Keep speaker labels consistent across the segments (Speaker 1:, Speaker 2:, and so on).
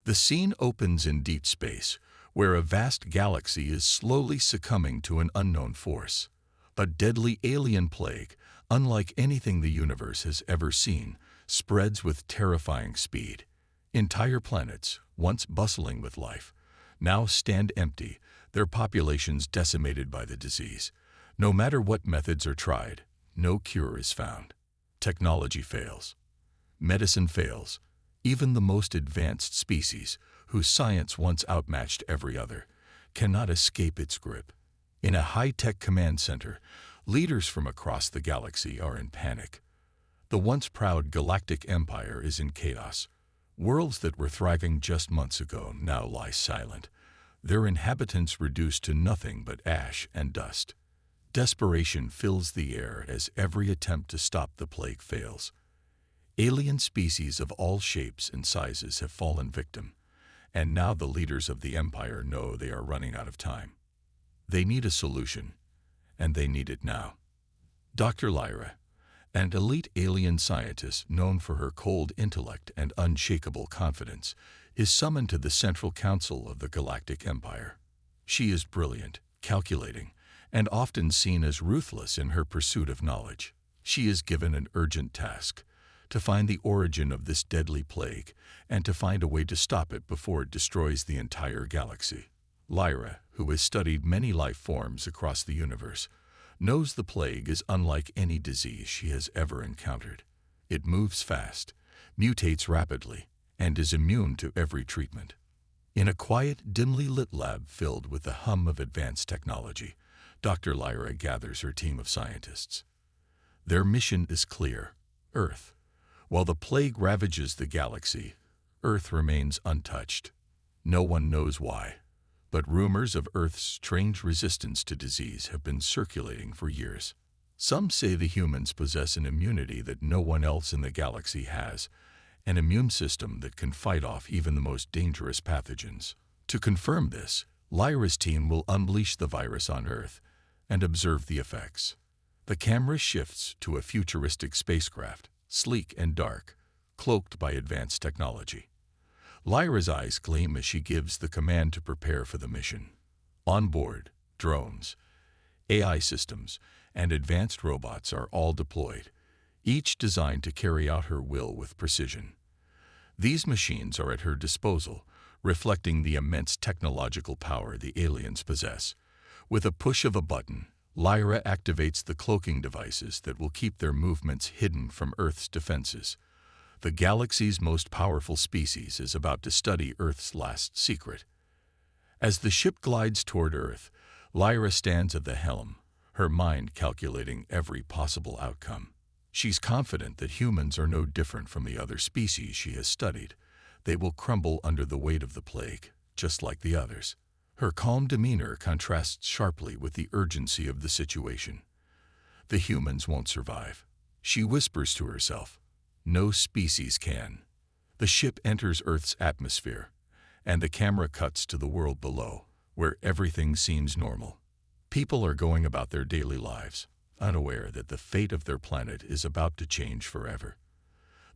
Speaker 1: The scene opens in deep space, where a vast galaxy is slowly succumbing to an unknown force. A deadly alien plague, unlike anything the universe has ever seen, spreads with terrifying speed. Entire planets, once bustling with life, now stand empty, their populations decimated by the disease. No matter what methods are tried, no cure is found. Technology fails. Medicine fails. Even the most advanced species, whose science once outmatched every other, cannot escape its grip. In a high-tech command center, leaders from across the galaxy are in panic. The once proud Galactic Empire is in chaos. Worlds that were thriving just months ago now lie silent, their inhabitants reduced to nothing but ash and dust. Desperation fills the air as every attempt to stop the plague fails. Alien species of all shapes and sizes have fallen victim, and now the leaders of the Empire know they are running out of time. They need a solution, and they need it now. Dr. Lyra, an elite alien scientist known for her cold intellect and unshakable confidence, is summoned to the Central Council of the Galactic Empire. She is brilliant, calculating, and often seen as ruthless in her pursuit of knowledge. She is given an urgent task: to find the origin of this deadly plague and to find a way to stop it before it destroys the entire galaxy. Lyra, who has studied many life forms across the universe, knows the plague is unlike any disease she has ever encountered. It moves fast, mutates rapidly, and is immune to every treatment. In a quiet, dimly lit lab filled with the hum of advanced technology, Dr. Lyra gathers her team of scientists. Their mission is clear: Earth. While the plague ravages the galaxy, Earth remains untouched. No one knows why, but rumors of Earth's strange resistance to disease have been circulating for years. Some say the humans possess an immunity that no one else in the galaxy has, an immune system that can fight off even the most dangerous pathogens. To confirm this, Lyra's team will unleash the virus on Earth and observe the effects. The camera shifts to a futuristic spacecraft, sleek and dark, cloaked by advanced technology. Lyra's eyes gleam as she gives the command to prepare for the mission. On board, drones, AI systems, and advanced robots are all deployed, each designed to carry out her will with precision. These machines are at her disposal, reflecting the immense technological power the aliens possess. With a push of a button, Lyra activates the cloaking devices that will keep their movements hidden from Earth's defenses. The galaxy's most powerful species is about to study Earth's last secret. As the ship glides toward Earth, Lyra stands at the helm, her mind calculating every possible outcome. She's confident that humans are no different from the other species she has studied. They will crumble under the weight of the plague, just like the others. Her calm demeanor contrasts sharply with the urgency of the situation. The humans won't survive. She whispers to herself, "No species can." The ship enters Earth's atmosphere, and the camera cuts to the world below, where everything seems normal. People are going about their daily lives, unaware that the fate of their planet is about to change forever.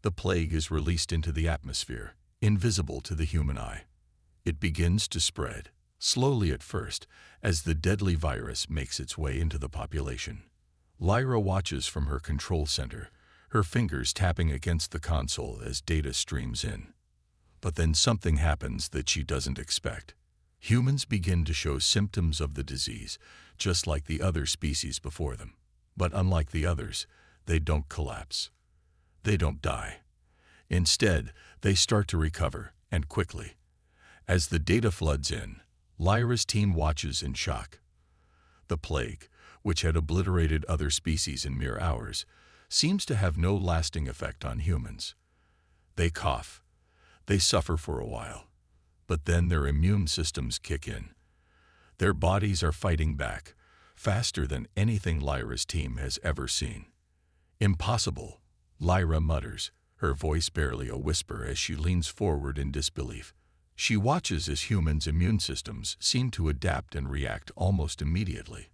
Speaker 1: The plague is released into the atmosphere, invisible to the human eye. It begins to spread, slowly at first, as the deadly virus makes its way into the population. Lyra watches from her control center, her fingers tapping against the console as data streams in. But then something happens that she doesn't expect. Humans begin to show symptoms of the disease, just like the other species before them. But unlike the others, they don't collapse. They don't die. Instead, they start to recover, and quickly. As the data floods in, Lyra's team watches in shock. The plague, which had obliterated other species in mere hours, seems to have no lasting effect on humans. They cough. They suffer for a while. But then their immune systems kick in. Their bodies are fighting back, faster than anything Lyra's team has ever seen. "Impossible," Lyra mutters, her voice barely a whisper as she leans forward in disbelief. She watches as humans' immune systems seem to adapt and react almost immediately.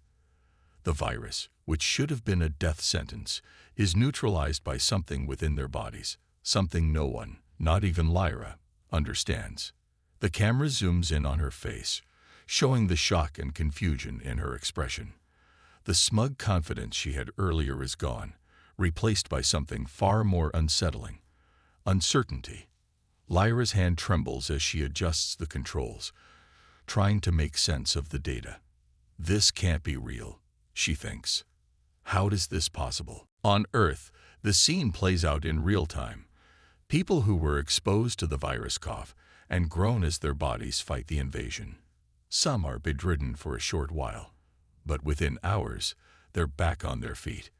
Speaker 1: The virus, which should have been a death sentence, is neutralized by something within their bodies, something no one, not even Lyra, understands. The camera zooms in on her face, showing the shock and confusion in her expression. The smug confidence she had earlier is gone, replaced by something far more unsettling: uncertainty. Lyra's hand trembles as she adjusts the controls, trying to make sense of the data. This can't be real, she thinks. How is this possible? On Earth, the scene plays out in real time. People who were exposed to the virus cough and groan as their bodies fight the invasion. Some are bedridden for a short while, but within hours, they're back on their feet.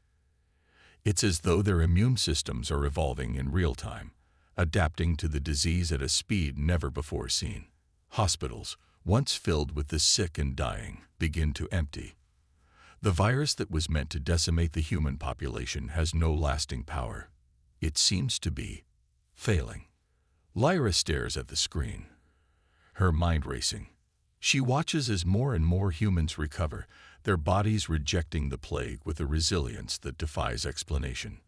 Speaker 1: It's as though their immune systems are evolving in real time, adapting to the disease at a speed never before seen. Hospitals, once filled with the sick and dying, begin to empty. The virus that was meant to decimate the human population has no lasting power. It seems to be failing. Lyra stares at the screen, her mind racing. She watches as more and more humans recover, their bodies rejecting the plague with a resilience that defies explanation.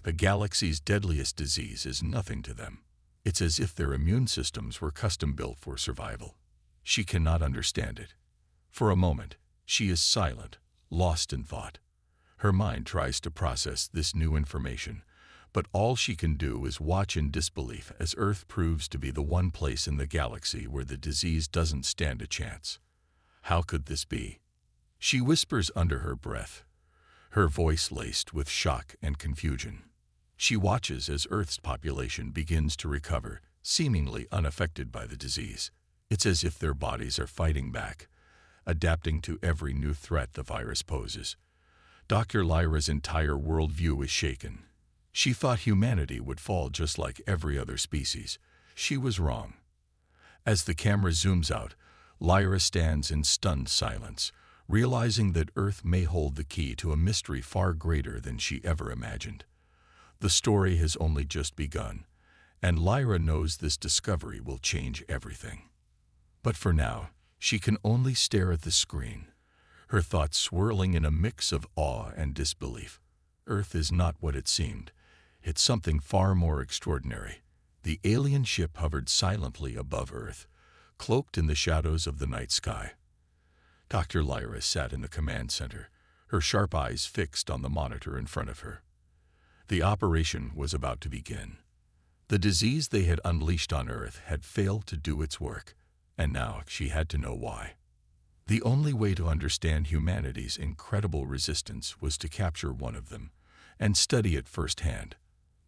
Speaker 1: The galaxy's deadliest disease is nothing to them. It's as if their immune systems were custom-built for survival. She cannot understand it. For a moment, she is silent, lost in thought. Her mind tries to process this new information, but all she can do is watch in disbelief as Earth proves to be the one place in the galaxy where the disease doesn't stand a chance. How could this be? She whispers under her breath, her voice laced with shock and confusion. She watches as Earth's population begins to recover, seemingly unaffected by the disease. It's as if their bodies are fighting back, adapting to every new threat the virus poses. Dr. Lyra's entire worldview is shaken. She thought humanity would fall just like every other species. She was wrong. As the camera zooms out, Lyra stands in stunned silence, realizing that Earth may hold the key to a mystery far greater than she ever imagined. The story has only just begun, and Lyra knows this discovery will change everything. But for now, she can only stare at the screen, her thoughts swirling in a mix of awe and disbelief. Earth is not what it seemed. It's something far more extraordinary. The alien ship hovered silently above Earth, cloaked in the shadows of the night sky. Dr. Lyra sat in the command center, her sharp eyes fixed on the monitor in front of her. The operation was about to begin. The disease they had unleashed on Earth had failed to do its work, and now she had to know why. The only way to understand humanity's incredible resistance was to capture one of them and study it firsthand.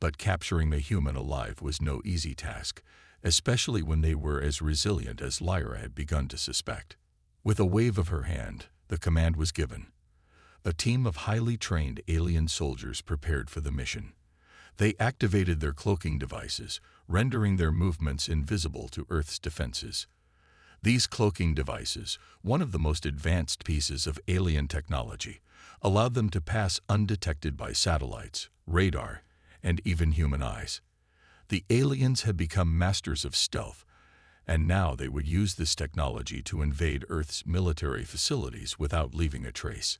Speaker 1: But capturing a human alive was no easy task, especially when they were as resilient as Lyra had begun to suspect. With a wave of her hand, the command was given. A team of highly trained alien soldiers prepared for the mission. They activated their cloaking devices, rendering their movements invisible to Earth's defenses. These cloaking devices, one of the most advanced pieces of alien technology, allowed them to pass undetected by satellites, radar, and even human eyes. The aliens had become masters of stealth, and now they would use this technology to invade Earth's military facilities without leaving a trace.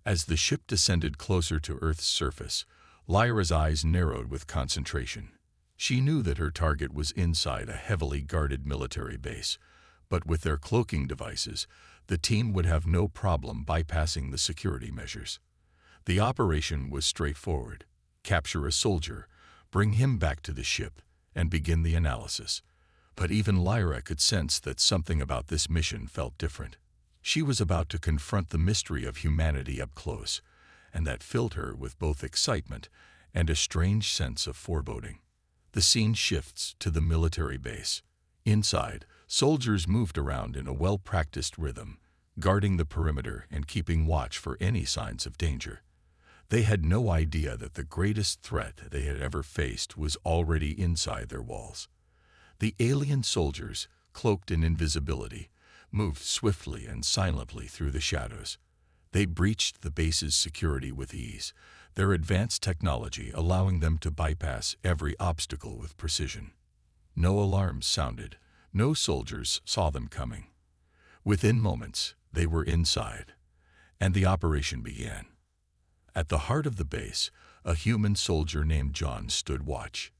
Speaker 1: As the ship descended closer to Earth's surface, Lyra's eyes narrowed with concentration. She knew that her target was inside a heavily guarded military base, but with their cloaking devices, the team would have no problem bypassing the security measures. The operation was straightforward. Capture a soldier, bring him back to the ship, and begin the analysis. But even Lyra could sense that something about this mission felt different. She was about to confront the mystery of humanity up close, and that filled her with both excitement and a strange sense of foreboding. The scene shifts to the military base. Inside, soldiers moved around in a well-practiced rhythm, guarding the perimeter and keeping watch for any signs of danger. They had no idea that the greatest threat they had ever faced was already inside their walls. The alien soldiers, cloaked in invisibility, moved swiftly and silently through the shadows. They breached the base's security with ease, their advanced technology allowing them to bypass every obstacle with precision. No alarms sounded, no soldiers saw them coming. Within moments, they were inside, and the operation began. At the heart of the base, a human soldier named John stood watch.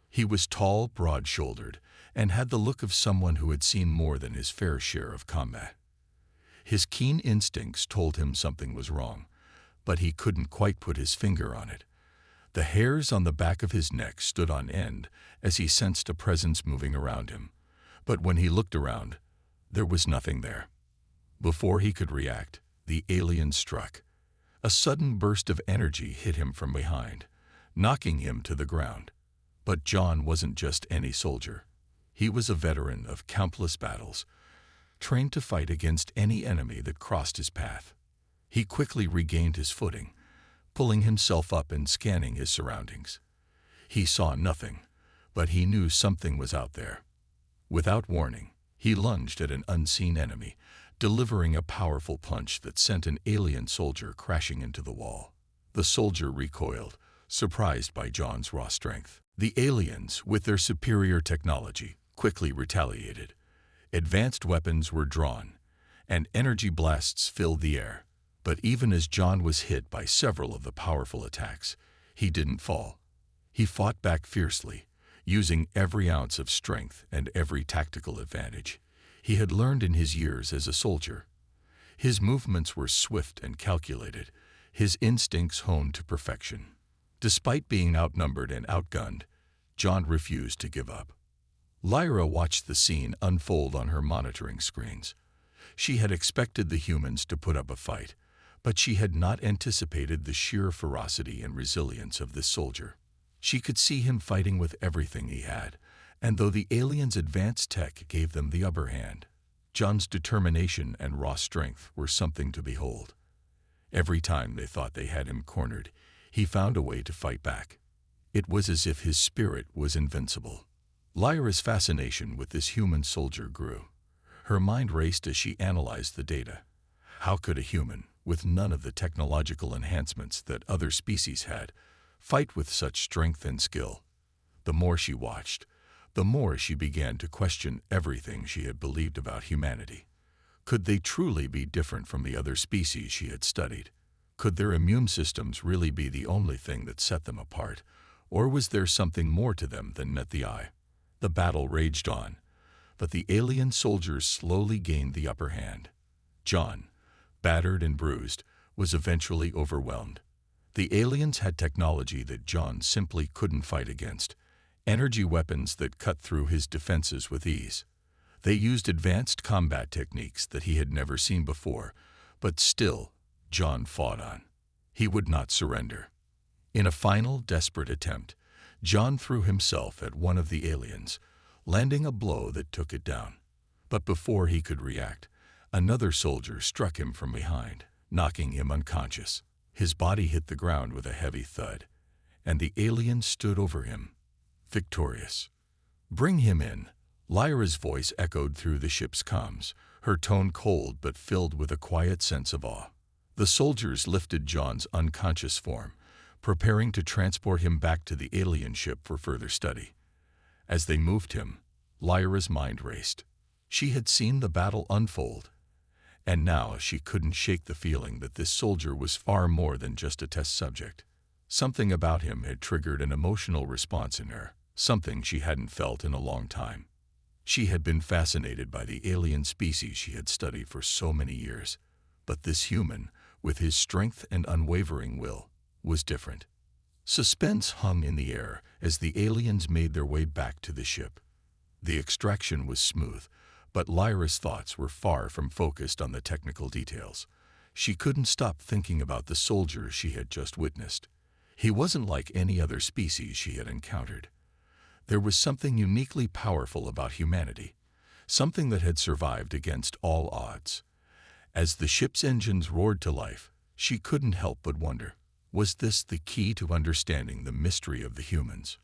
Speaker 1: He was tall, broad-shouldered, and had the look of someone who had seen more than his fair share of combat. His keen instincts told him something was wrong, but he couldn't quite put his finger on it. The hairs on the back of his neck stood on end as he sensed a presence moving around him. But when he looked around, there was nothing there. Before he could react, the alien struck. A sudden burst of energy hit him from behind, knocking him to the ground. But John wasn't just any soldier. He was a veteran of countless battles, trained to fight against any enemy that crossed his path. He quickly regained his footing, pulling himself up and scanning his surroundings. He saw nothing, but he knew something was out there. Without warning, he lunged at an unseen enemy, delivering a powerful punch that sent an alien soldier crashing into the wall. The soldier recoiled, surprised by John's raw strength. The aliens, with their superior technology, quickly retaliated. Advanced weapons were drawn, and energy blasts filled the air. But even as John was hit by several of the powerful attacks, he didn't fall. He fought back fiercely, using every ounce of strength and every tactical advantage he had learned in his years as a soldier. His movements were swift and calculated, his instincts honed to perfection. Despite being outnumbered and outgunned, John refused to give up. Lyra watched the scene unfold on her monitoring screens. She had expected the humans to put up a fight, but she had not anticipated the sheer ferocity and resilience of this soldier. She could see him fighting with everything he had, and though the aliens' advanced tech gave them the upper hand, John's determination and raw strength were something to behold. Every time they thought they had him cornered, he found a way to fight back. It was as if his spirit was invincible. Lyra's fascination with this human soldier grew. Her mind raced as she analyzed the data. How could a human, with none of the technological enhancements that other species had, fight with such strength and skill? The more she watched, the more she began to question everything she had believed about humanity. Could they truly be different from the other species she had studied? Could their immune systems really be the only thing that set them apart? Or was there something more to them than met the eye? The battle raged on, but the alien soldiers slowly gained the upper hand. John, battered and bruised, was eventually overwhelmed. The aliens had technology that John simply couldn't fight against, energy weapons that cut through his defenses with ease. They used advanced combat techniques that he had never seen before, but still, John fought on. He would not surrender. In a final, desperate attempt, John threw himself at one of the aliens, landing a blow that took it down. But before he could react, another soldier struck him from behind, knocking him unconscious. His body hit the ground with a heavy thud, and the alien stood over him, victorious. "Bring him in." Lyra's voice echoed through the ship's comms, her tone cold but filled with a quiet sense of awe. The soldiers lifted John's unconscious form, preparing to transport him back to the alien ship for further study. As they moved him, Lyra's mind raced. She had seen the battle unfold, and now she couldn't shake the feeling that this soldier was far more than just a test subject. Something about him had triggered an emotional response in her, something she hadn't felt in a long time. She had been fascinated by the alien species she had studied for so many years, but this human, with his strength and unwavering will, was different. Suspense hung in the air as the aliens made their way back to the ship. The extraction was smooth, but Lyra's thoughts were far from focused on the technical details. She couldn't stop thinking about the soldier she had just witnessed. He wasn't like any other species she had encountered. There was something uniquely powerful about humanity, something that had survived against all odds. As the ship's engines roared to life, she couldn't help but wonder, was this the key to understanding the mystery of the humans?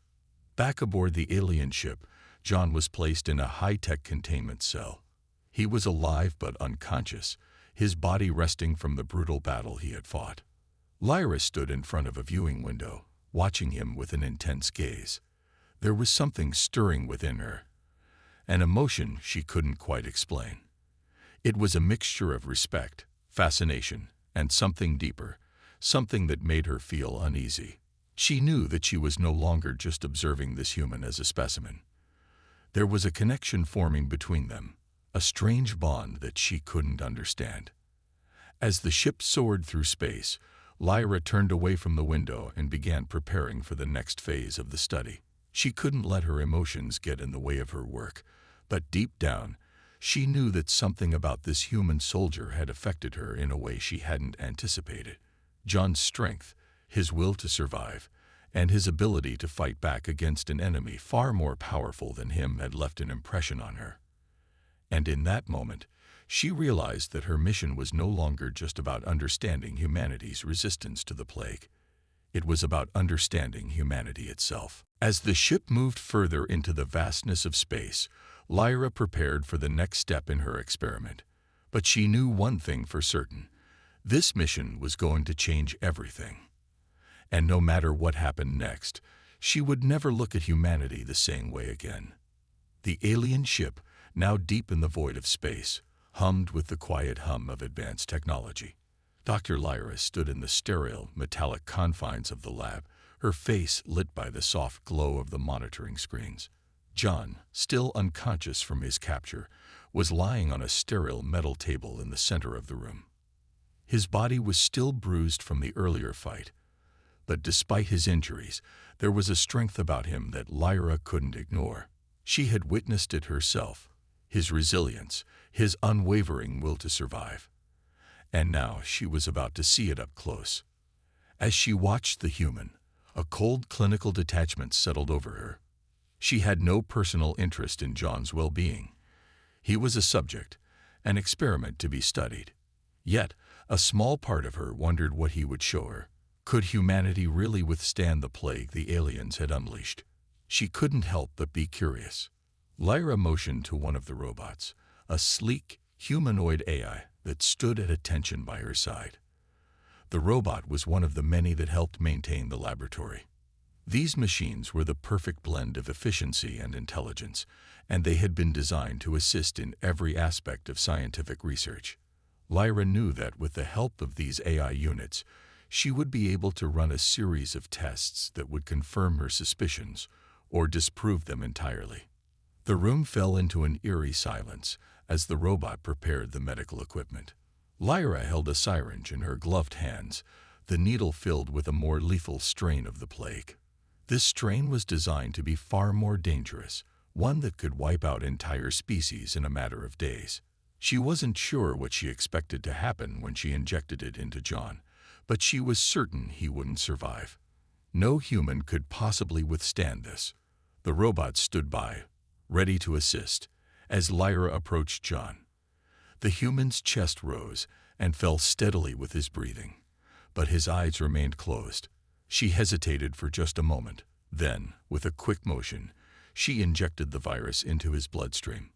Speaker 1: Back aboard the alien ship, John was placed in a high-tech containment cell. He was alive but unconscious, his body resting from the brutal battle he had fought. Lyra stood in front of a viewing window, watching him with an intense gaze. There was something stirring within her, an emotion she couldn't quite explain. It was a mixture of respect, fascination, and something deeper, something that made her feel uneasy. She knew that she was no longer just observing this human as a specimen. There was a connection forming between them, a strange bond that she couldn't understand. As the ship soared through space, Lyra turned away from the window and began preparing for the next phase of the study. She couldn't let her emotions get in the way of her work, but deep down, she knew that something about this human soldier had affected her in a way she hadn't anticipated. John's strength, his will to survive, and his ability to fight back against an enemy far more powerful than him had left an impression on her. And in that moment, she realized that her mission was no longer just about understanding humanity's resistance to the plague. It was about understanding humanity itself. As the ship moved further into the vastness of space, Lyra prepared for the next step in her experiment. But she knew one thing for certain. This mission was going to change everything. And no matter what happened next, she would never look at humanity the same way again. The alien ship, now deep in the void of space, hummed with the quiet hum of advanced technology. Dr. Lyra stood in the sterile, metallic confines of the lab, her face lit by the soft glow of the monitoring screens. John, still unconscious from his capture, was lying on a sterile metal table in the center of the room. His body was still bruised from the earlier fight, but despite his injuries, there was a strength about him that Lyra couldn't ignore. She had witnessed it herself, his resilience, his unwavering will to survive. And now she was about to see it up close. As she watched the human, a cold clinical detachment settled over her. She had no personal interest in John's well-being. He was a subject, an experiment to be studied. Yet, a small part of her wondered what he would show her. Could humanity really withstand the plague the aliens had unleashed? She couldn't help but be curious. Lyra motioned to one of the robots, a sleek, humanoid AI that stood at attention by her side. The robot was one of the many that helped maintain the laboratory. These machines were the perfect blend of efficiency and intelligence, and they had been designed to assist in every aspect of scientific research. Lyra knew that with the help of these AI units, she would be able to run a series of tests that would confirm her suspicions or disprove them entirely. The room fell into an eerie silence as the robot prepared the medical equipment. Lyra held a syringe in her gloved hands, the needle filled with a more lethal strain of the plague. This strain was designed to be far more dangerous, one that could wipe out entire species in a matter of days. She wasn't sure what she expected to happen when she injected it into John, but she was certain he wouldn't survive. No human could possibly withstand this. The robot stood by, ready to assist, as Lyra approached John. The human's chest rose and fell steadily with his breathing, but his eyes remained closed. She hesitated for just a moment. Then, with a quick motion, she injected the virus into his bloodstream.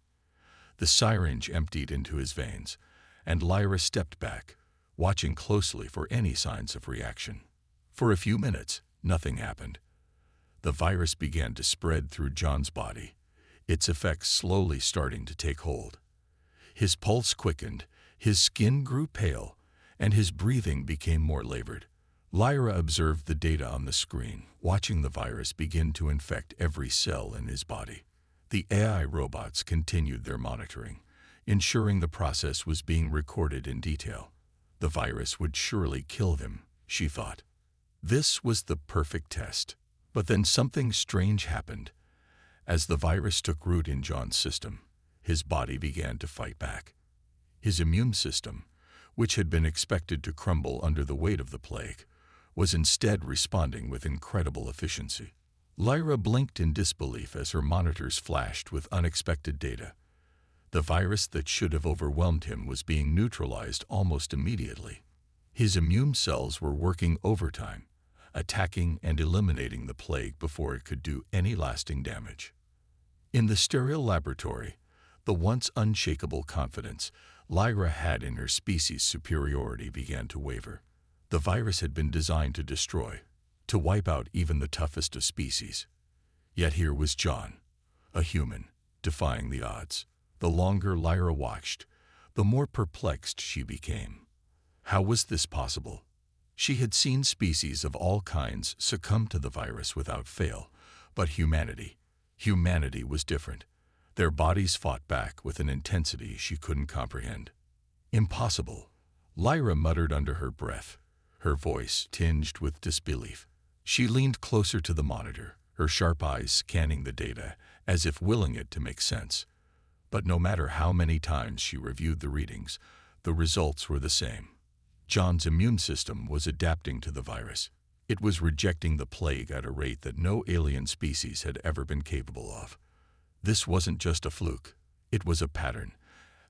Speaker 1: The syringe emptied into his veins, and Lyra stepped back, watching closely for any signs of reaction. For a few minutes, nothing happened. The virus began to spread through John's body, its effects slowly starting to take hold. His pulse quickened, his skin grew pale, and his breathing became more labored. Lyra observed the data on the screen, watching the virus begin to infect every cell in his body. The AI robots continued their monitoring, ensuring the process was being recorded in detail. The virus would surely kill him, she thought. This was the perfect test. But then something strange happened. As the virus took root in John's system, his body began to fight back. His immune system, which had been expected to crumble under the weight of the plague, was instead responding with incredible efficiency. Lyra blinked in disbelief as her monitors flashed with unexpected data. The virus that should have overwhelmed him was being neutralized almost immediately. His immune cells were working overtime, attacking and eliminating the plague before it could do any lasting damage. In the sterile laboratory, the once unshakable confidence Lyra had in her species' superiority began to waver. The virus had been designed to destroy, to wipe out even the toughest of species. Yet here was John, a human, defying the odds. The longer Lyra watched, the more perplexed she became. How was this possible? She had seen species of all kinds succumb to the virus without fail, but humanity was different. Their bodies fought back with an intensity she couldn't comprehend. Impossible, Lyra muttered under her breath, her voice tinged with disbelief. She leaned closer to the monitor, her sharp eyes scanning the data as if willing it to make sense. But no matter how many times she reviewed the readings, the results were the same. John's immune system was adapting to the virus. It was rejecting the plague at a rate that no alien species had ever been capable of. This wasn't just a fluke. It was a pattern,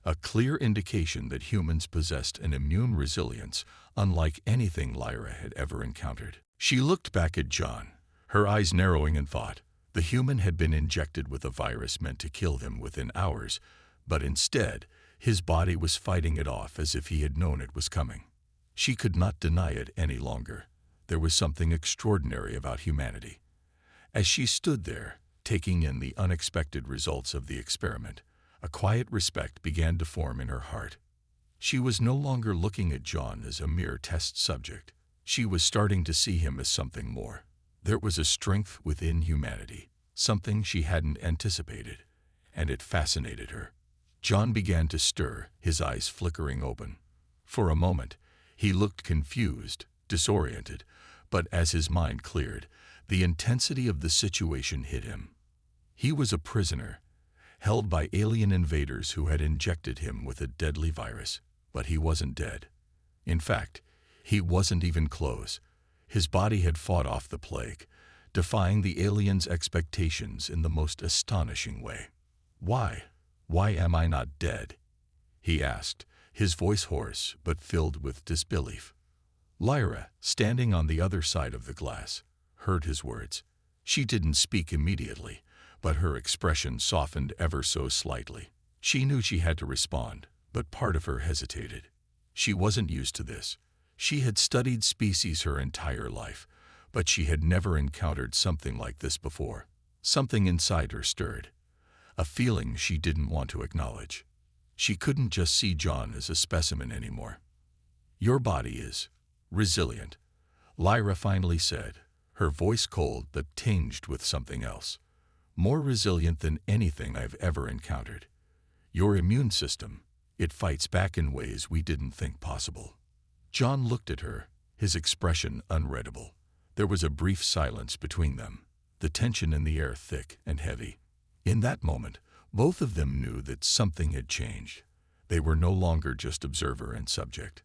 Speaker 1: a clear indication that humans possessed an immune resilience unlike anything Lyra had ever encountered. She looked back at John, her eyes narrowing in thought. The human had been injected with a virus meant to kill him within hours, but instead, his body was fighting it off as if he had known it was coming. She could not deny it any longer. There was something extraordinary about humanity. As she stood there, taking in the unexpected results of the experiment, a quiet respect began to form in her heart. She was no longer looking at John as a mere test subject. She was starting to see him as something more. There was a strength within humanity, something she hadn't anticipated, and it fascinated her. John began to stir, his eyes flickering open. For a moment, he looked confused, disoriented, but as his mind cleared, the intensity of the situation hit him. He was a prisoner, held by alien invaders who had injected him with a deadly virus, but he wasn't dead. In fact, he wasn't even close. His body had fought off the plague, defying the aliens' expectations in the most astonishing way. Why am I not dead?" he asked, his voice hoarse but filled with disbelief. Lyra, standing on the other side of the glass, heard his words. She didn't speak immediately, but her expression softened ever so slightly. She knew she had to respond, but part of her hesitated. She wasn't used to this. She had studied species her entire life, but she had never encountered something like this before. Something inside her stirred, a feeling she didn't want to acknowledge. She couldn't just see John as a specimen anymore. "Your body is resilient," Lyra finally said, her voice cold but tinged with something else. "More resilient than anything I've ever encountered. Your immune system, it fights back in ways we didn't think possible." John looked at her, his expression unreadable. There was a brief silence between them, the tension in the air thick and heavy. In that moment, both of them knew that something had changed. They were no longer just observer and subject.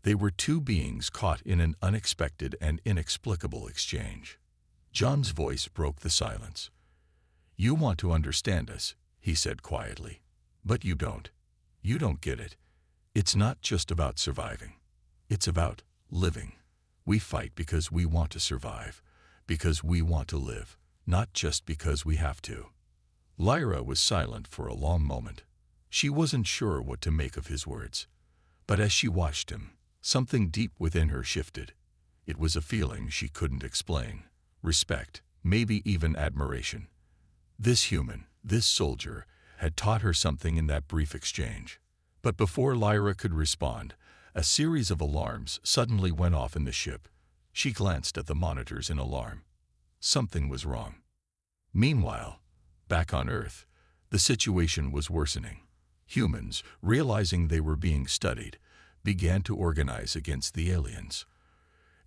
Speaker 1: They were two beings caught in an unexpected and inexplicable exchange. John's voice broke the silence. "You want to understand us," he said quietly, "but you don't. You don't get it. It's not just about surviving. It's about living. We fight because we want to survive, because we want to live, not just because we have to." Lyra was silent for a long moment. She wasn't sure what to make of his words. But as she watched him, something deep within her shifted. It was a feeling she couldn't explain. Respect, maybe even admiration. This human, this soldier, had taught her something in that brief exchange. But before Lyra could respond, a series of alarms suddenly went off in the ship. She glanced at the monitors in alarm. Something was wrong. Meanwhile, back on Earth, the situation was worsening. Humans, realizing they were being studied, began to organize against the aliens.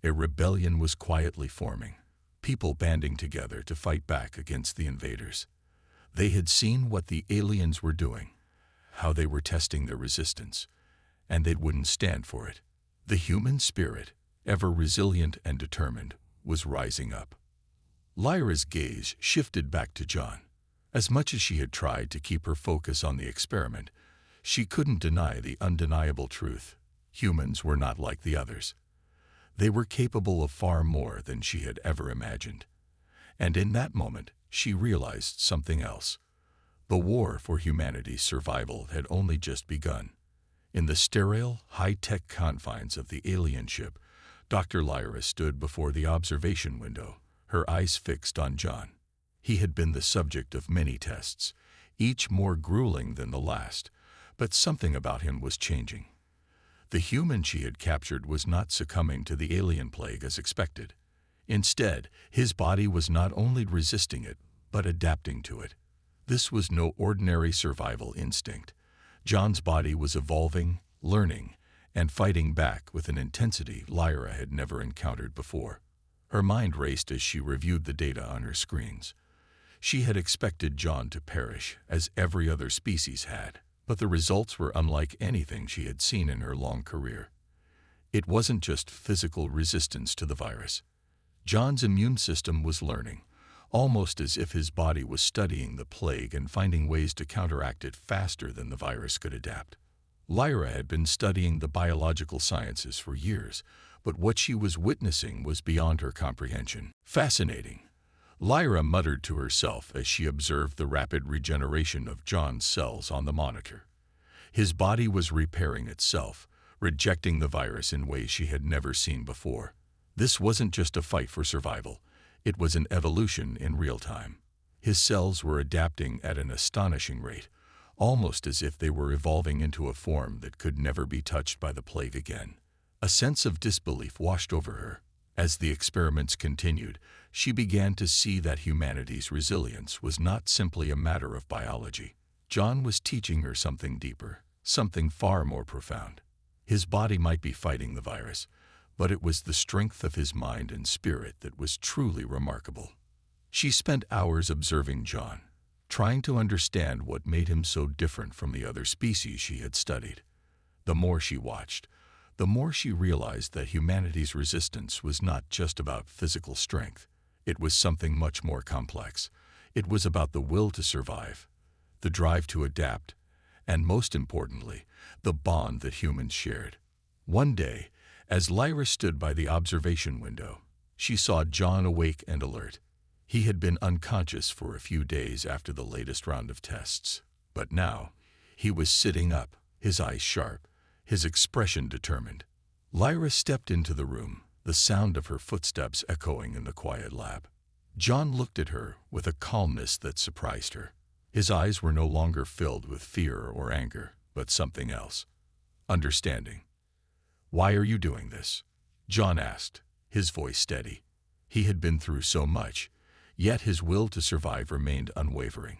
Speaker 1: A rebellion was quietly forming, people banding together to fight back against the invaders. They had seen what the aliens were doing, how they were testing their resistance, and they wouldn't stand for it. The human spirit, ever resilient and determined, was rising up. Lyra's gaze shifted back to John. As much as she had tried to keep her focus on the experiment, she couldn't deny the undeniable truth. Humans were not like the others. They were capable of far more than she had ever imagined. And in that moment, she realized something else. The war for humanity's survival had only just begun. In the sterile, high-tech confines of the alien ship, Dr. Lyra stood before the observation window, her eyes fixed on John. He had been the subject of many tests, each more grueling than the last, but something about him was changing. The human she had captured was not succumbing to the alien plague as expected. Instead, his body was not only resisting it, but adapting to it. This was no ordinary survival instinct. John's body was evolving, learning, and fighting back with an intensity Lyra had never encountered before. Her mind raced as she reviewed the data on her screens. She had expected John to perish, as every other species had, but the results were unlike anything she had seen in her long career. It wasn't just physical resistance to the virus. John's immune system was learning, almost as if his body was studying the plague and finding ways to counteract it faster than the virus could adapt. Lyra had been studying the biological sciences for years, but what she was witnessing was beyond her comprehension. Fascinating. Lyra muttered to herself as she observed the rapid regeneration of John's cells on the monitor. His body was repairing itself, rejecting the virus in ways she had never seen before. This wasn't just a fight for survival. It was an evolution in real time. His cells were adapting at an astonishing rate, almost as if they were evolving into a form that could never be touched by the plague again. A sense of disbelief washed over her. As the experiments continued, she began to see that humanity's resilience was not simply a matter of biology. John was teaching her something deeper, something far more profound. His body might be fighting the virus, but it was the strength of his mind and spirit that was truly remarkable. She spent hours observing John, trying to understand what made him so different from the other species she had studied. The more she watched, the more she realized that humanity's resistance was not just about physical strength. It was something much more complex. It was about the will to survive, the drive to adapt, and most importantly, the bond that humans shared. One day, as Lyra stood by the observation window, she saw John awake and alert. He had been unconscious for a few days after the latest round of tests, but now he was sitting up, his eyes sharp, his expression determined. Lyra stepped into the room, the sound of her footsteps echoing in the quiet lab. John looked at her with a calmness that surprised her. His eyes were no longer filled with fear or anger, but something else. Understanding. "Why are you doing this?" John asked, his voice steady. He had been through so much, yet his will to survive remained unwavering.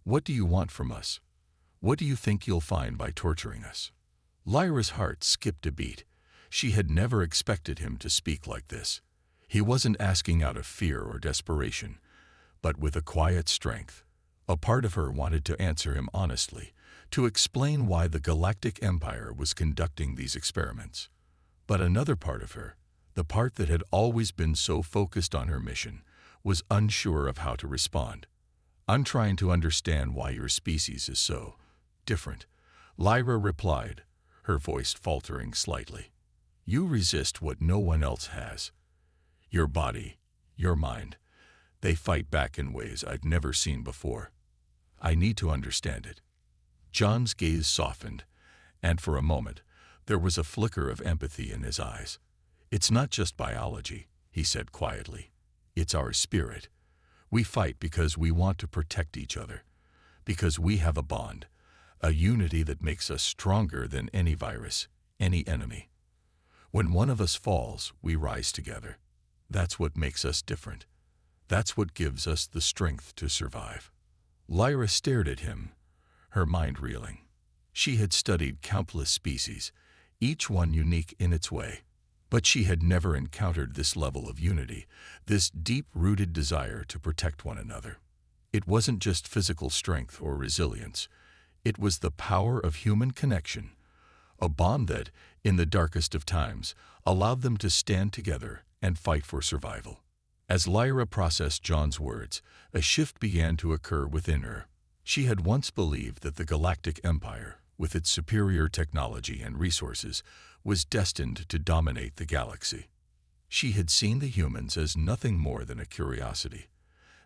Speaker 1: "What do you want from us? What do you think you'll find by torturing us?" Lyra's heart skipped a beat. She had never expected him to speak like this. He wasn't asking out of fear or desperation, but with a quiet strength. A part of her wanted to answer him honestly, to explain why the Galactic Empire was conducting these experiments. But another part of her, the part that had always been so focused on her mission, was unsure of how to respond. "I'm trying to understand why your species is so different," Lyra replied, her voice faltering slightly. "You resist what no one else has. Your body, your mind, they fight back in ways I've never seen before. I need to understand it." John's gaze softened, and for a moment, there was a flicker of empathy in his eyes. "It's not just biology," he said quietly. "It's our spirit. We fight because we want to protect each other, because we have a bond, a unity that makes us stronger than any virus, any enemy. When one of us falls, we rise together. That's what makes us different. That's what gives us the strength to survive." Lyra stared at him, her mind reeling. She had studied countless species, each one unique in its way. But she had never encountered this level of unity, this deep-rooted desire to protect one another. It wasn't just physical strength or resilience. It was the power of human connection, a bond that, in the darkest of times, allowed them to stand together and fight for survival. As Lyra processed John's words, a shift began to occur within her. She had once believed that the Galactic Empire, with its superior technology and resources, was destined to dominate the galaxy. She had seen the humans as nothing more than a curiosity,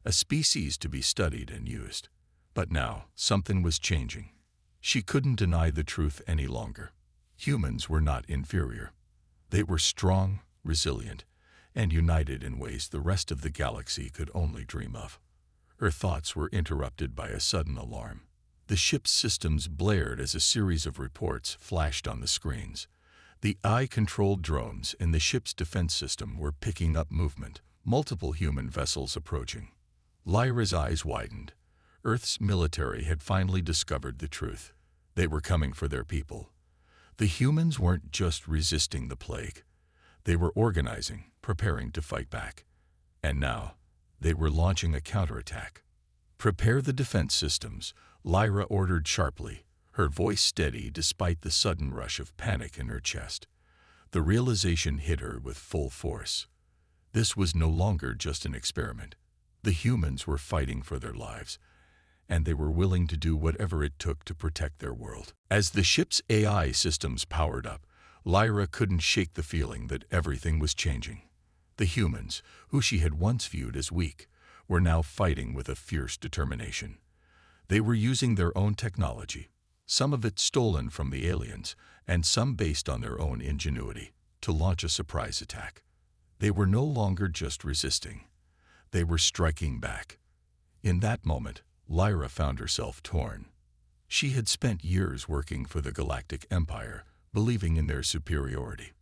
Speaker 1: a species to be studied and used. But now, something was changing. She couldn't deny the truth any longer. Humans were not inferior. They were strong, resilient, and united in ways the rest of the galaxy could only dream of. Her thoughts were interrupted by a sudden alarm. The ship's systems blared as a series of reports flashed on the screens. The eye-controlled drones in the ship's defense system were picking up movement, multiple human vessels approaching. Lyra's eyes widened. Earth's military had finally discovered the truth. They were coming for their people. The humans weren't just resisting the plague. They were organizing, preparing to fight back. And now, they were launching a counterattack. "Prepare the defense systems," Lyra ordered sharply, her voice steady despite the sudden rush of panic in her chest. The realization hit her with full force. This was no longer just an experiment. The humans were fighting for their lives, and they were willing to do whatever it took to protect their world. As the ship's AI systems powered up, Lyra couldn't shake the feeling that everything was changing. The humans, who she had once viewed as weak, were now fighting with a fierce determination. They were using their own technology, some of it stolen from the aliens, and some based on their own ingenuity, to launch a surprise attack. They were no longer just resisting. They were striking back. In that moment, Lyra found herself torn. She had spent years working for the Galactic Empire, believing in their superiority.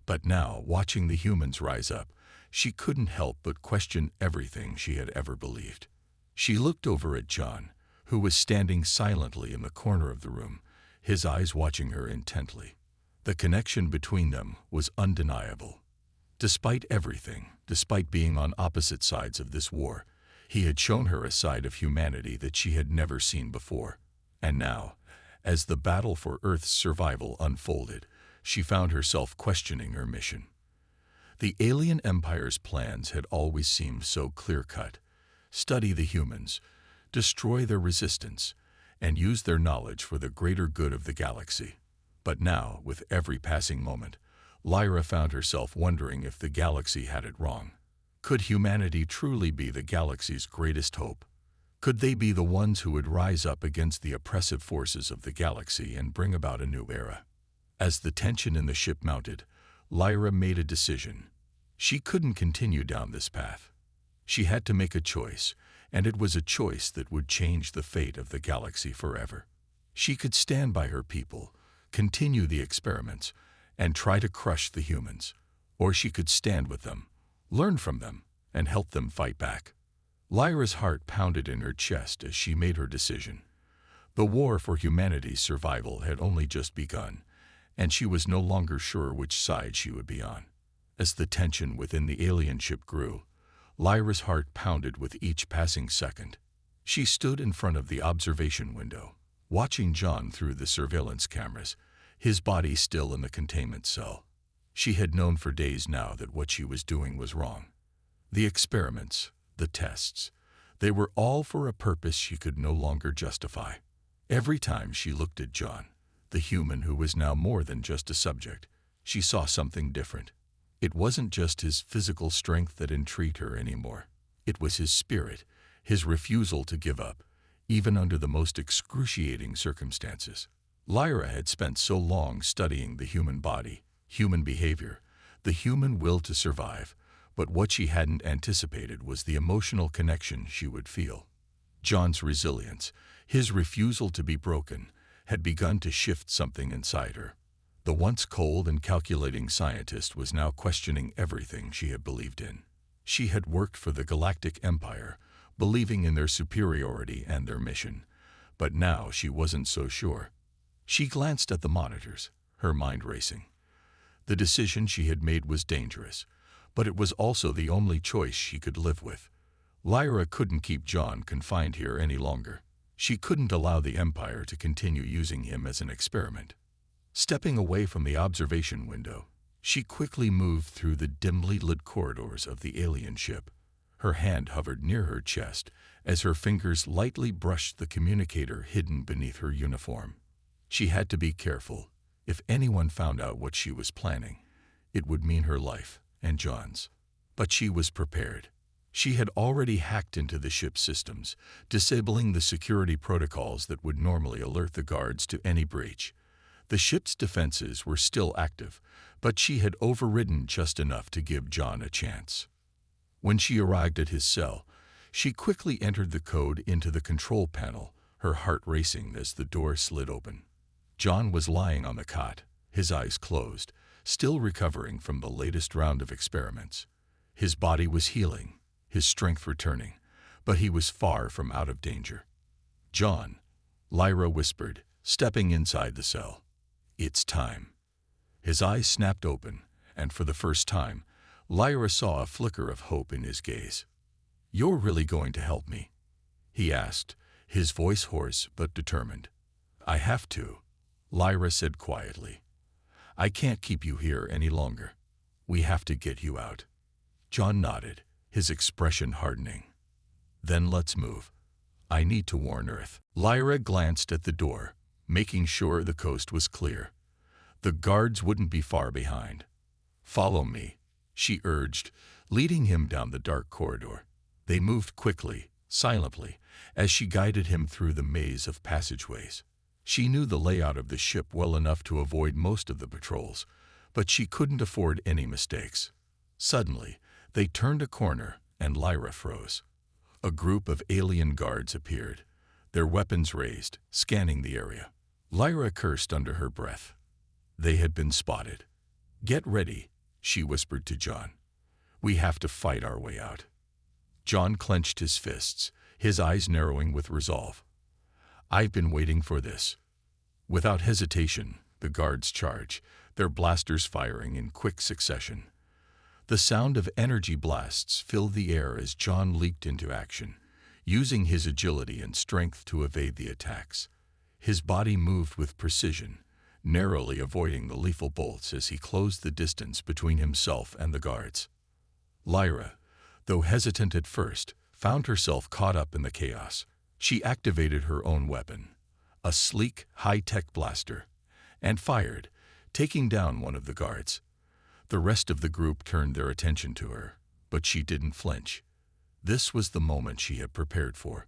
Speaker 1: But now, watching the humans rise up, she couldn't help but question everything she had ever believed. She looked over at John, who was standing silently in the corner of the room, his eyes watching her intently. The connection between them was undeniable. Despite everything, despite being on opposite sides of this war, he had shown her a side of humanity that she had never seen before. And now, as the battle for Earth's survival unfolded, she found herself questioning her mission. The alien empire's plans had always seemed so clear-cut. Study the humans, destroy their resistance, and use their knowledge for the greater good of the galaxy. But now, with every passing moment, Lyra found herself wondering if the galaxy had it wrong. Could humanity truly be the galaxy's greatest hope? Could they be the ones who would rise up against the oppressive forces of the galaxy and bring about a new era? As the tension in the ship mounted, Lyra made a decision. She couldn't continue down this path. She had to make a choice, and it was a choice that would change the fate of the galaxy forever. She could stand by her people, continue the experiments, and try to crush the humans. Or she could stand with them, learn from them, and help them fight back. Lyra's heart pounded in her chest as she made her decision. The war for humanity's survival had only just begun, and she was no longer sure which side she would be on. As the tension within the alien ship grew, Lyra's heart pounded with each passing second. She stood in front of the observation window, watching John through the surveillance cameras, his body still in the containment cell. She had known for days now that what she was doing was wrong. The experiments, the tests, they were all for a purpose she could no longer justify. Every time she looked at John, the human who was now more than just a subject, she saw something different. It wasn't just his physical strength that intrigued her anymore. It was his spirit, his refusal to give up, even under the most excruciating circumstances. Lyra had spent so long studying the human body, human behavior, the human will to survive, but what she hadn't anticipated was the emotional connection she would feel. John's resilience, his refusal to be broken, had begun to shift something inside her. The once cold and calculating scientist was now questioning everything she had believed in. She had worked for the Galactic Empire, believing in their superiority and their mission, but now she wasn't so sure. She glanced at the monitors, her mind racing. The decision she had made was dangerous, but it was also the only choice she could live with. Lyra couldn't keep John confined here any longer. She couldn't allow the Empire to continue using him as an experiment. Stepping away from the observation window, she quickly moved through the dimly lit corridors of the alien ship. Her hand hovered near her chest as her fingers lightly brushed the communicator hidden beneath her uniform. She had to be careful. If anyone found out what she was planning, it would mean her life and John's. But she was prepared. She had already hacked into the ship's systems, disabling the security protocols that would normally alert the guards to any breach. The ship's defenses were still active, but she had overridden just enough to give John a chance. When she arrived at his cell, she quickly entered the code into the control panel, her heart racing as the door slid open. John was lying on the cot, his eyes closed, still recovering from the latest round of experiments. His body was healing, his strength returning, but he was far from out of danger. "John," Lyra whispered, stepping inside the cell. "It's time." His eyes snapped open, and for the first time, Lyra saw a flicker of hope in his gaze. "You're really going to help me?" he asked, his voice hoarse but determined. "I have to," Lyra said quietly. "I can't keep you here any longer. We have to get you out." John nodded, his expression hardening. "Then let's move. I need to warn Earth." Lyra glanced at the door, making sure the coast was clear. The guards wouldn't be far behind. "Follow me," she urged, leading him down the dark corridor. They moved quickly, silently, as she guided him through the maze of passageways. She knew the layout of the ship well enough to avoid most of the patrols, but she couldn't afford any mistakes. Suddenly, they turned a corner, and Lyra froze. A group of alien guards appeared, their weapons raised, scanning the area. Lyra cursed under her breath. They had been spotted. "Get ready," she whispered to John. "We have to fight our way out." John clenched his fists, his eyes narrowing with resolve. "I've been waiting for this." Without hesitation, the guards charged, their blasters firing in quick succession. The sound of energy blasts filled the air as John leaped into action, using his agility and strength to evade the attacks. His body moved with precision, narrowly avoiding the lethal bolts as he closed the distance between himself and the guards. Lyra, though hesitant at first, found herself caught up in the chaos. She activated her own weapon, a sleek, high-tech blaster, and fired, taking down one of the guards. The rest of the group turned their attention to her, but she didn't flinch. This was the moment she had prepared for.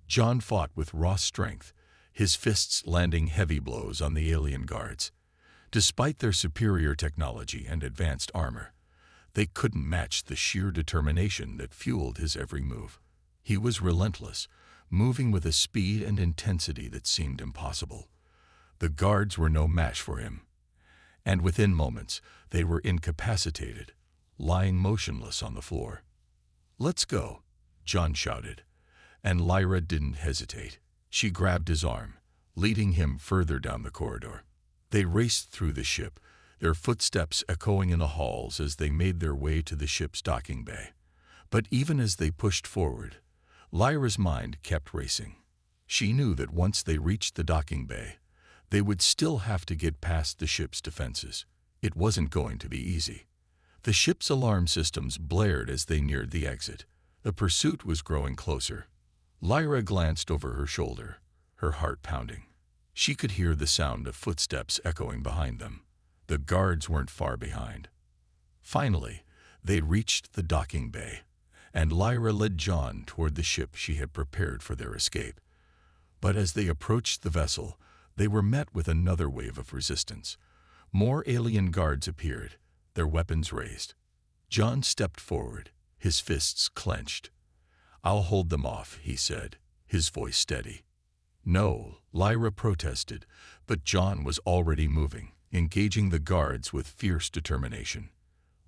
Speaker 1: John fought with raw strength, his fists landing heavy blows on the alien guards. Despite their superior technology and advanced armor, they couldn't match the sheer determination that fueled his every move. He was relentless, moving with a speed and intensity that seemed impossible. The guards were no match for him, and within moments they were incapacitated, lying motionless on the floor. "Let's go," John shouted, and Lyra didn't hesitate. She grabbed his arm, leading him further down the corridor. They raced through the ship, their footsteps echoing in the halls as they made their way to the ship's docking bay. But even as they pushed forward, Lyra's mind kept racing. She knew that once they reached the docking bay, they would still have to get past the ship's defenses. It wasn't going to be easy. The ship's alarm systems blared as they neared the exit. The pursuit was growing closer. Lyra glanced over her shoulder, her heart pounding. She could hear the sound of footsteps echoing behind them. The guards weren't far behind. Finally, they reached the docking bay, and Lyra led John toward the ship she had prepared for their escape. But as they approached the vessel, they were met with another wave of resistance. More alien guards appeared, their weapons raised. John stepped forward, his fists clenched. "I'll hold them off," he said, his voice steady. "No," Lyra protested, but John was already moving, engaging the guards with fierce determination.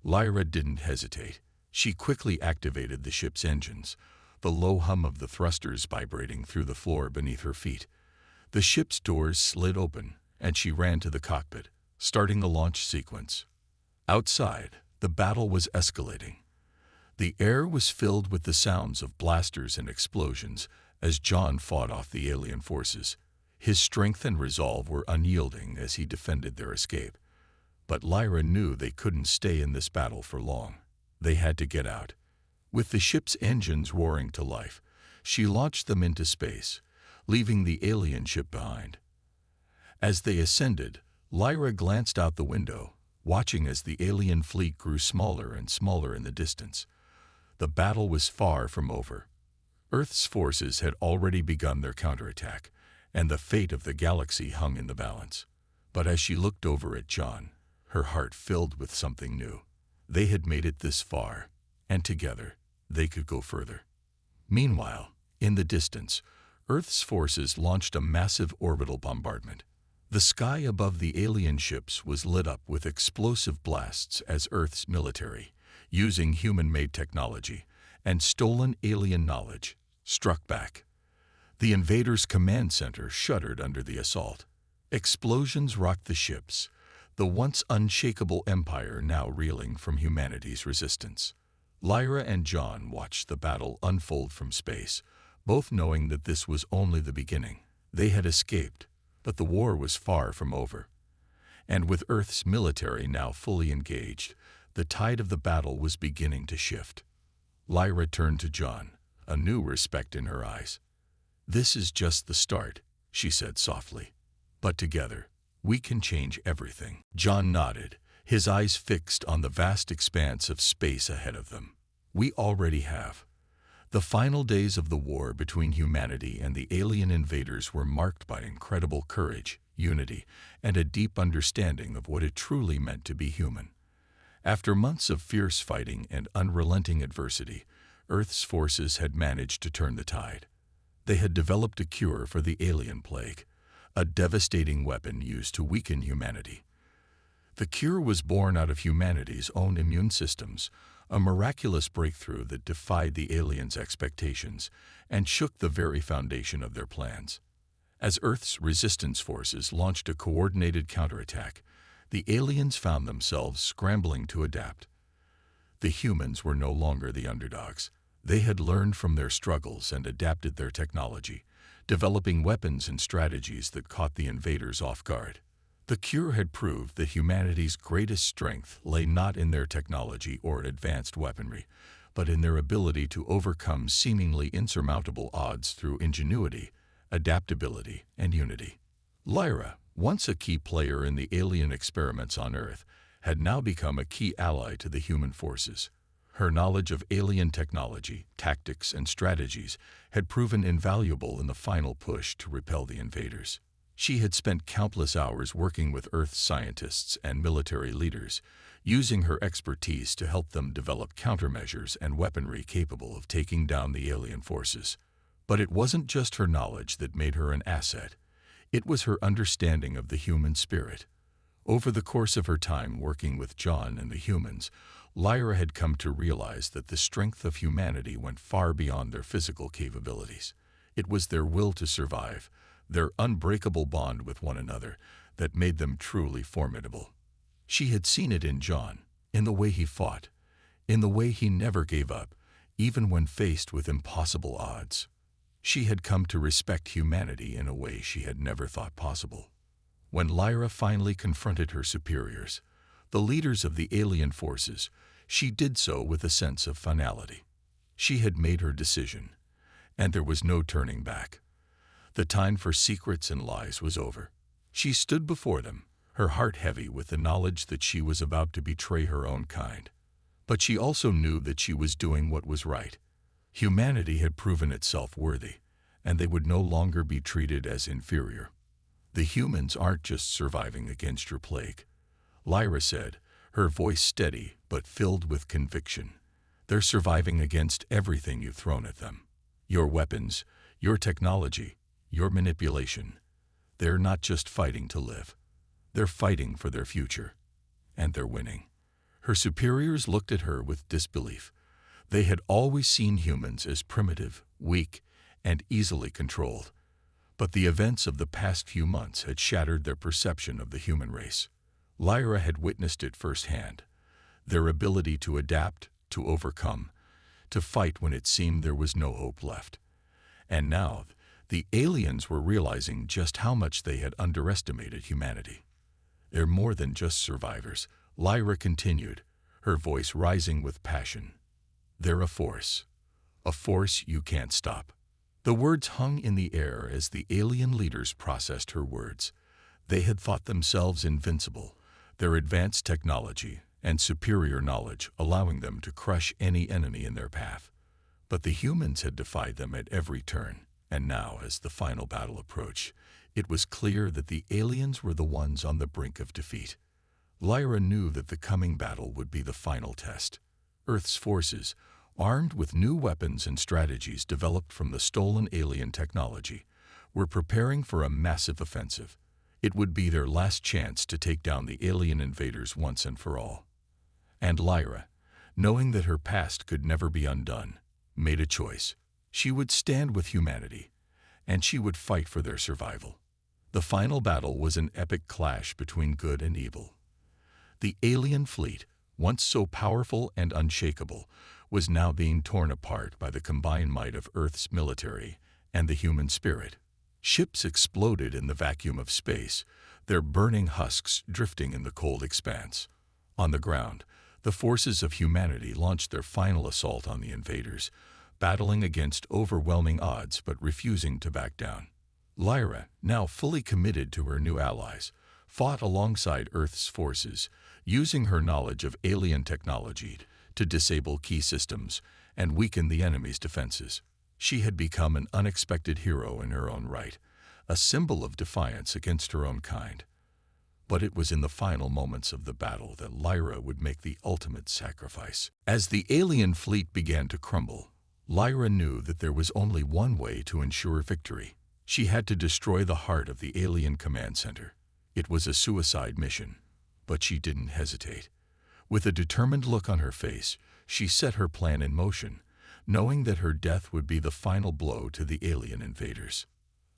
Speaker 1: Lyra didn't hesitate. She quickly activated the ship's engines, the low hum of the thrusters vibrating through the floor beneath her feet. The ship's doors slid open, and she ran to the cockpit, starting the launch sequence. Outside, the battle was escalating. The air was filled with the sounds of blasters and explosions as John fought off the alien forces. His strength and resolve were unyielding as he defended their escape. But Lyra knew they couldn't stay in this battle for long. They had to get out. With the ship's engines roaring to life, she launched them into space, leaving the alien ship behind. As they ascended, Lyra glanced out the window, watching as the alien fleet grew smaller and smaller in the distance. The battle was far from over. Earth's forces had already begun their counterattack, and the fate of the galaxy hung in the balance. But as she looked over at John, her heart filled with something new. They had made it this far, and together they could go further. Meanwhile, in the distance, Earth's forces launched a massive orbital bombardment. The sky above the alien ships was lit up with explosive blasts as Earth's military, using human-made technology and stolen alien knowledge, struck back. The invaders' command center shuddered under the assault. Explosions rocked the ships, the once unshakable empire now reeling from humanity's resistance. Lyra and John watched the battle unfold from space, both knowing that this was only the beginning. They had escaped, but the war was far from over. And with Earth's military now fully engaged, the tide of the battle was beginning to shift. Lyra turned to John, a new respect in her eyes. "This is just the start," she said softly. "But together, we can change everything." John nodded, his eyes fixed on the vast expanse of space ahead of them. "We already have." The final days of the war between humanity and the alien invaders were marked by incredible courage, unity, and a deep understanding of what it truly meant to be human. After months of fierce fighting and unrelenting adversity, Earth's forces had managed to turn the tide. They had developed a cure for the alien plague, a devastating weapon used to weaken humanity. The cure was born out of humanity's own immune systems, a miraculous breakthrough that defied the aliens' expectations and shook the very foundation of their plans. As Earth's resistance forces launched a coordinated counterattack, the aliens found themselves scrambling to adapt. The humans were no longer the underdogs. They had learned from their struggles and adapted their technology, developing weapons and strategies that caught the invaders off guard. The cure had proved that humanity's greatest strength lay not in their technology or advanced weaponry, but in their ability to overcome seemingly insurmountable odds through ingenuity, adaptability, and unity. Lyra, once a key player in the alien experiments on Earth, had now become a key ally to the human forces. Her knowledge of alien technology, tactics, and strategies had proven invaluable in the final push to repel the invaders. She had spent countless hours working with Earth's scientists and military leaders, using her expertise to help them develop countermeasures and weaponry capable of taking down the alien forces. But it wasn't just her knowledge that made her an asset. It was her understanding of the human spirit. Over the course of her time working with John and the humans, Lyra had come to realize that the strength of humanity went far beyond their physical capabilities. It was their will to survive, their unbreakable bond with one another, that made them truly formidable. She had seen it in John, in the way he fought, in the way he never gave up, even when faced with impossible odds. She had come to respect humanity in a way she had never thought possible. When Lyra finally confronted her superiors, the leaders of the alien forces, she did so with a sense of finality. She had made her decision, and there was no turning back. The time for secrets and lies was over. She stood before them, her heart heavy with the knowledge that she was about to betray her own kind. But she also knew that she was doing what was right. Humanity had proven itself worthy, and they would no longer be treated as inferior. "The humans aren't just surviving against your plague," Lyra said, her voice steady but filled with conviction. "They're surviving against everything you've thrown at them. Your weapons, your technology, your manipulation. They're not just fighting to live. They're fighting for their future. And they're winning." Her superiors looked at her with disbelief. They had always seen humans as primitive, weak, and easily controlled. But the events of the past few months had shattered their perception of the human race. Lyra had witnessed it firsthand. Their ability to adapt, to overcome, to fight when it seemed there was no hope left. And now, the aliens were realizing just how much they had underestimated humanity. "They're more than just survivors," Lyra continued, her voice rising with passion. "They're a force you can't stop." The words hung in the air as the alien leaders processed her words. They had thought themselves invincible, their advanced technology and superior knowledge allowing them to crush any enemy in their path. But the humans had defied them at every turn. And now, as the final battle approached, it was clear that the aliens were the ones on the brink of defeat. Lyra knew that the coming battle would be the final test. Earth's forces, armed with new weapons and strategies developed from the stolen alien technology, were preparing for a massive offensive. It would be their last chance to take down the alien invaders once and for all. And Lyra, knowing that her past could never be undone, made a choice. She would stand with humanity, and she would fight for their survival. The final battle was an epic clash between good and evil. The alien fleet, once so powerful and unshakable, was now being torn apart by the combined might of Earth's military and the human spirit. Ships exploded in the vacuum of space, their burning husks drifting in the cold expanse. On the ground, the forces of humanity launched their final assault on the invaders, battling against overwhelming odds but refusing to back down. Lyra, now fully committed to her new allies, fought alongside Earth's forces, using her knowledge of alien technology to disable key systems and weaken the enemy's defenses. She had become an unexpected hero in her own right, a symbol of defiance against her own kind. But it was in the final moments of the battle that Lyra would make the ultimate sacrifice. As the alien fleet began to crumble, Lyra knew that there was only one way to ensure victory. She had to destroy the heart of the alien command center. It was a suicide mission, but she didn't hesitate. With a determined look on her face, she set her plan in motion, knowing that her death would be the final blow to the alien invaders.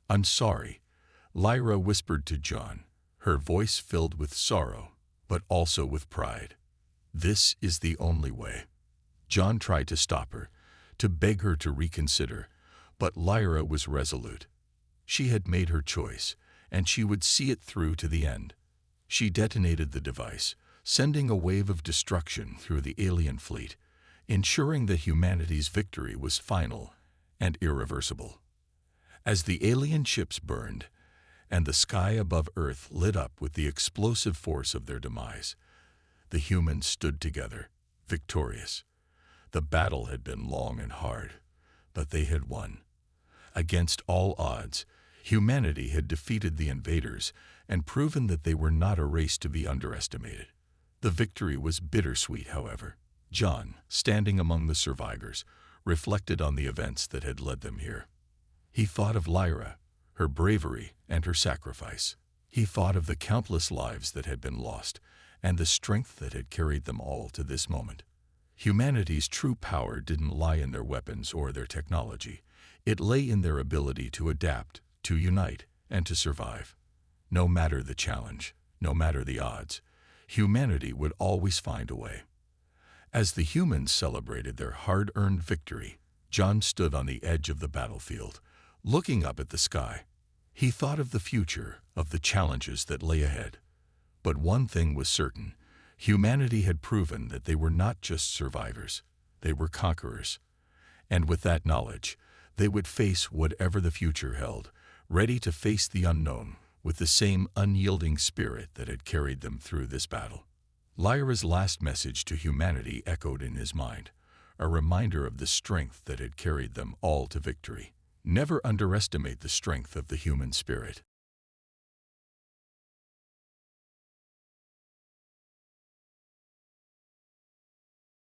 Speaker 1: "I'm sorry," Lyra whispered to John, her voice filled with sorrow, but also with pride. "This is the only way." John tried to stop her, to beg her to reconsider, but Lyra was resolute. She had made her choice, and she would see it through to the end. She detonated the device, sending a wave of destruction through the alien fleet, ensuring that humanity's victory was final and irreversible. As the alien ships burned, and the sky above Earth lit up with the explosive force of their demise, the humans stood together, victorious. The battle had been long and hard, but they had won. Against all odds, humanity had defeated the invaders and proven that they were not a race to be underestimated. The victory was bittersweet, however. John, standing among the survivors, reflected on the events that had led them here. He thought of Lyra, her bravery, and her sacrifice. He thought of the countless lives that had been lost and the strength that had carried them all to this moment. Humanity's true power didn't lie in their weapons or their technology. It lay in their ability to adapt, to unite, and to survive. No matter the challenge, no matter the odds, humanity would always find a way. As the humans celebrated their hard-earned victory, John stood on the edge of the battlefield, looking up at the sky. He thought of the future, of the challenges that lay ahead. But one thing was certain: humanity had proven that they were not just survivors, they were conquerors. And with that knowledge, they would face whatever the future held, ready to face the unknown with the same unyielding spirit that had carried them through this battle. Lyra's last message to humanity echoed in his mind, a reminder of the strength that had carried them all to victory. Never underestimate the strength of the human spirit.